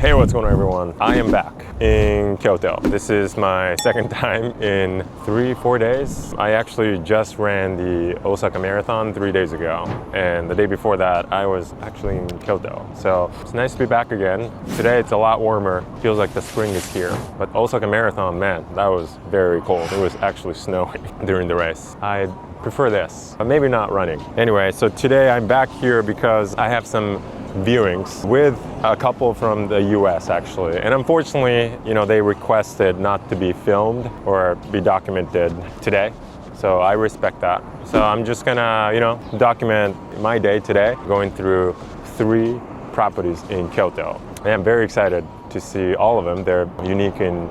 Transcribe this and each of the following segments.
Hey, what's going on everyone? I am back in Kyoto. This is my second time in 3-4 days. I actually just ran the Osaka Marathon 3 days ago. And the day before that, I was actually in Kyoto. So it's nice to be back again. Today it's a lot warmer. Feels like the spring is here. But Osaka Marathon, man, that was very cold. It was actually snowing during the race. I prefer this, but maybe not running. Anyway, so today I'm back here because I have some viewings with a couple from the US actually. And unfortunately, they requested not to be filmed or be documented today. So I respect that. So I'm just gonna, document my day today, going through 3 properties in Kyoto. And I'm very excited to see all of them. They're unique in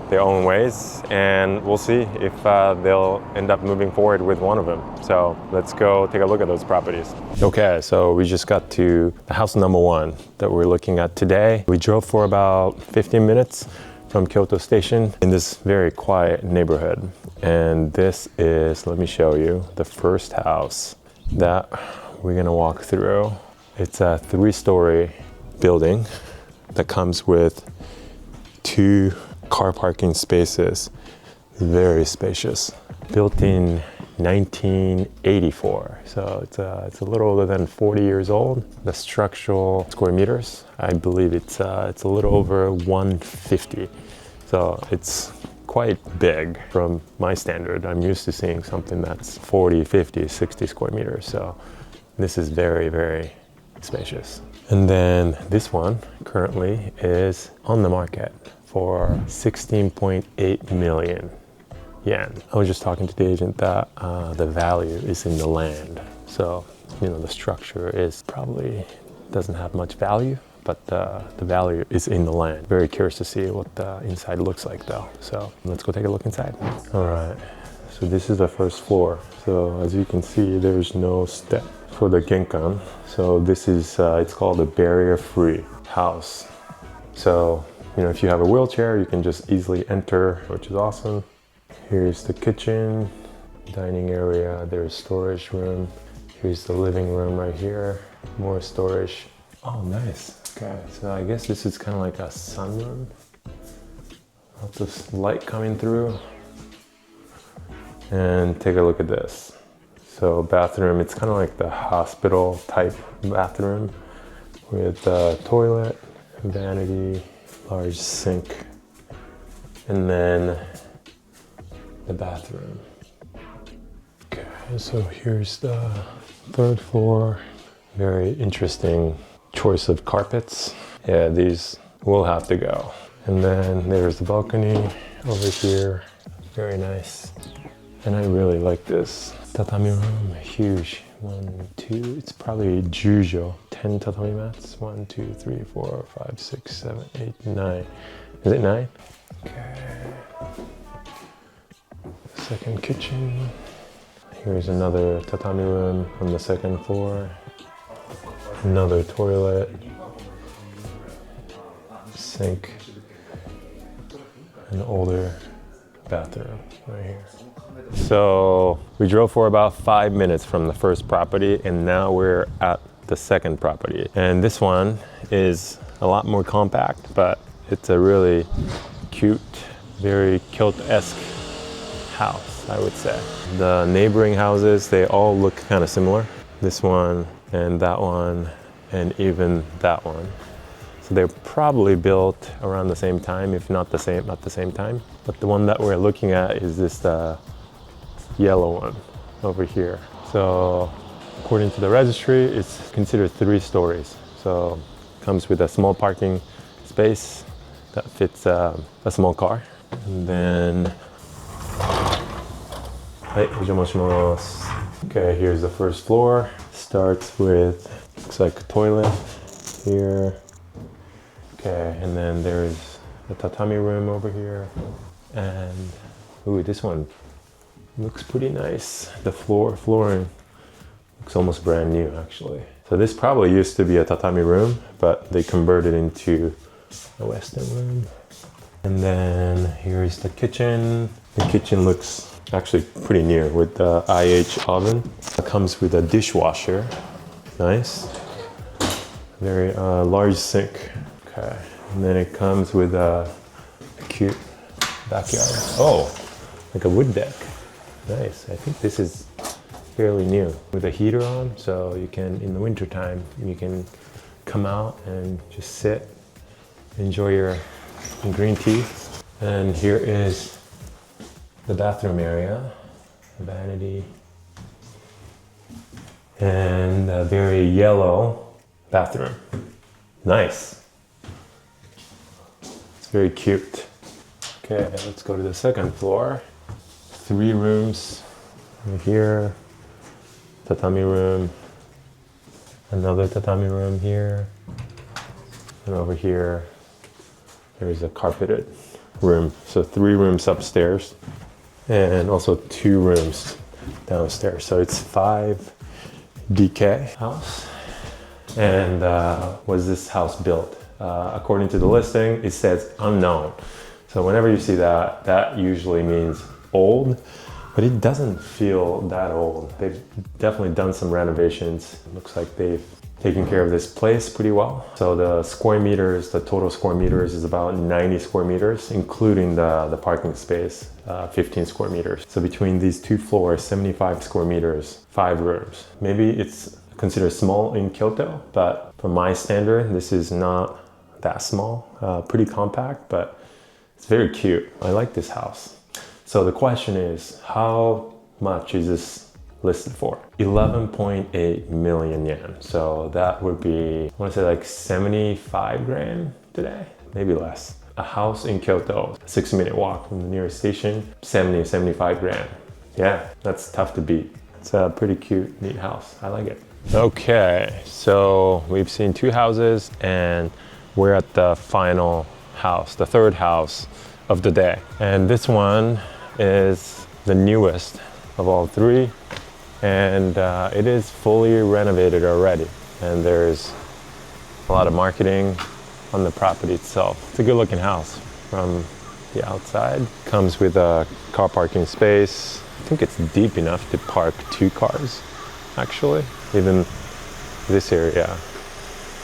their own ways, and we'll see if they'll end up moving forward with one of them. So let's go take a look at those properties. Okay, so we just got to the house number 1 that we're looking at today. We drove for about 15 minutes from Kyoto Station in this very quiet neighborhood. And this is, let me show you, the first house that we're gonna walk through. It's a 3-story building that comes with 2 car parking spaces, very spacious. Built in 1984, so it's a little older than 40 years old. The structural square meters, I believe it's a little over 150. So it's quite big from my standard. I'm used to seeing something that's 40, 50, 60 square meters. So this is very, very spacious. And then this one currently is on the market for 16.8 million yen. I was just talking to the agent that the value is in the land. So, the structure is probably doesn't have much value, but the value is in the land. Very curious to see what the inside looks like though. So let's go take a look inside. All right, so this is the first floor. So as you can see, there's no step for the genkan. So this is, it's called a barrier-free house. So, if you have a wheelchair, you can just easily enter, which is awesome. Here's the kitchen, dining area, there's storage room. Here's the living room right here, more storage. Oh, nice. Okay, so I guess this is kind of like a sunroom. Lots of light coming through. And take a look at this. So bathroom, it's kind of like the hospital type bathroom with a toilet, vanity, large sink, and then the bathroom. Okay, so here's the 3rd floor. Very interesting choice of carpets. Yeah, these will have to go. And then there's the balcony over here. Very nice. And I really like this tatami room, huge. 1, 2, it's probably jujo, 10 tatami mats. 1, 2, 3, 4, 5, 6, 7, 8, 9. Is it 9? Okay. Second kitchen. Here's another tatami room on the 2nd floor. Another toilet, sink, an older bathroom right here. So we drove for about 5 minutes from the first property, and now we're at the second property. And this one is a lot more compact, but it's a really cute, very Kyoto-esque house, I would say. The neighboring houses, they all look kind of similar. This one and that one and even that one. So they're probably built around the same time, if not the same at the same time. But the one that we're looking at is this yellow one over here. So according to the registry, it's considered 3 stories. So it comes with a small parking space that fits a small car. And then, okay, here's the first floor. Starts with, looks like a toilet here. Okay, and then there's the tatami room over here. And, ooh, this one looks pretty nice. The flooring looks almost brand new actually. So this probably used to be a tatami room, but they converted into a Western room. And then here's the kitchen. The kitchen looks actually pretty new with the IH oven. It comes with a dishwasher. Nice. Very large sink. Okay. And then it comes with a cute backyard. Oh, like a wood deck. Nice. I think this is fairly new with a heater on, so you can, in the winter time, you can come out and just sit, enjoy your green tea. And here is the bathroom area, vanity, and a very yellow bathroom. Nice. It's very cute. Okay, let's go to the second floor. 3 rooms here, tatami room, another tatami room here, and over here there's a carpeted room. So 3 rooms upstairs and also 2 rooms downstairs. So it's 5 DK house. And was this house built? According to the listing, it says unknown. So whenever you see that, that usually means old, but it doesn't feel that old. They've definitely done some renovations. It looks like they've taken care of this place pretty well. So the square meters, the total square meters is about 90 square meters, including the parking space, 15 square meters. So between these 2 floors, 75 square meters, 5 rooms. Maybe it's considered small in Kyoto, but for my standard, this is not that small. Pretty compact, but it's very cute. I like this house. So the question is, how much is this listed for? 11.8 million yen. So that would be, I want to say like 75 grand today, maybe less. A house in Kyoto, 6-minute walk from the nearest station, 75 grand. Yeah, that's tough to beat. It's a pretty cute, neat house. I like it. Okay, so we've seen 2 houses and we're at the final house, the 3rd house of the day. And this one is the newest of all 3. And it is fully renovated already. And there's a lot of marketing on the property itself. It's a good looking house from the outside. Comes with a car parking space. I think it's deep enough to park 2 cars, actually. Even this area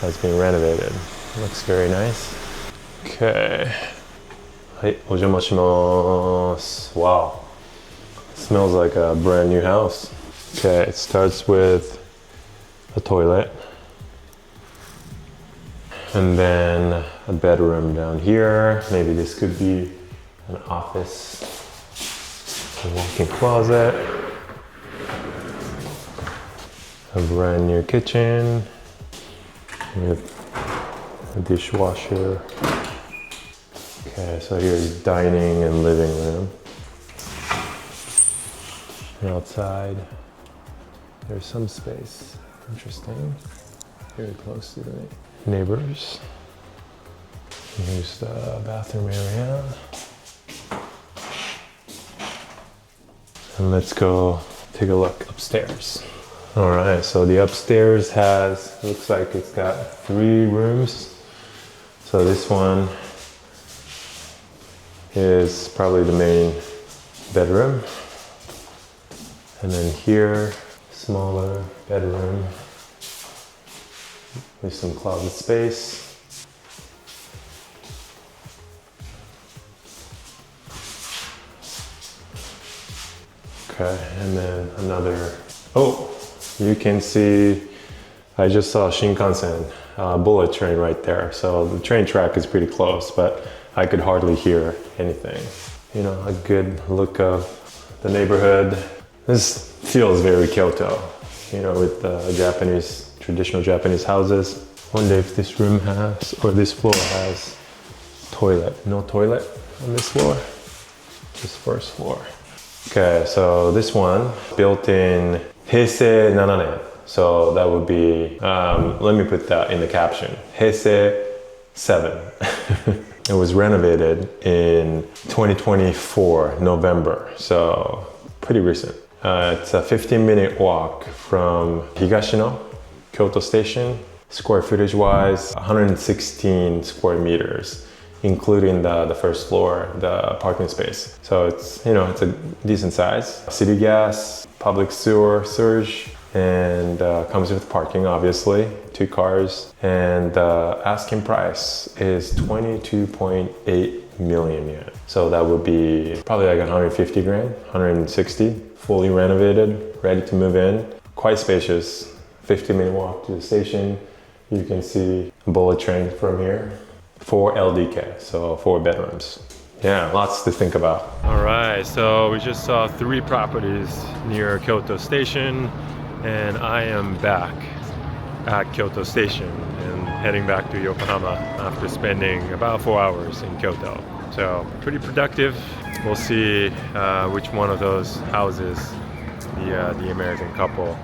has been renovated. Looks very nice. Okay. はい、お邪魔します。Wow. Smells like a brand new house. Okay, it starts with a toilet. And then a bedroom down here. Maybe this could be an office. A walk-in closet. A brand new kitchen with a dishwasher. Okay, so here's dining and living room. And outside, there's some space. Interesting. Very close to the neighbors. And here's the bathroom area. And let's go take a look upstairs. All right, so the upstairs has, looks like it's got 3 rooms. So this one is probably the main bedroom. And then here, smaller bedroom with some closet space. Okay, and then another, oh, you can see, I just saw Shinkansen, bullet train right there. So the train track is pretty close, but I could hardly hear anything. You know, a good look of the neighborhood. This feels very Kyoto, you know, with the Japanese, traditional Japanese houses. Wonder if this room has, or this floor has toilet. No toilet on this floor, this first floor. Okay, so this one built in Heisei 7年. So that would be, let me put that in the caption, Heisei 7. It was renovated in 2024, November, so pretty recent. It's a 15-minute walk from Higashino, Kyoto Station. Square footage wise, 116 square meters, including the first floor, the parking space. So it's, you know, it's a decent size. City gas, public sewer, sewage, and comes with parking, obviously, 2 cars, and the asking price is 22.8 million yen. So that would be probably like 150 grand, 160, fully renovated, ready to move in. Quite spacious, 15-minute walk to the station. You can see a bullet train from here. 4 LDK, so 4 bedrooms. Yeah, lots to think about. All right, so we just saw 3 properties near Kyoto Station, and I am back at Kyoto Station and heading back to Yokohama after spending about 4 hours in Kyoto. So pretty productive. We'll see which one of those houses the American couple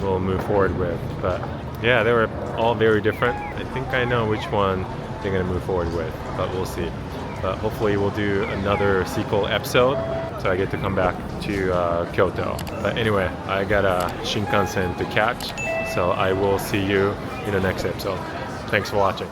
will move forward with. But yeah, they were all very different. I think I know which one they're gonna move forward with, but we'll see. But hopefully we'll do another sequel episode, so I get to come back to Kyoto. But anyway, I got a Shinkansen to catch, so I will see you in the next episode. Thanks for watching.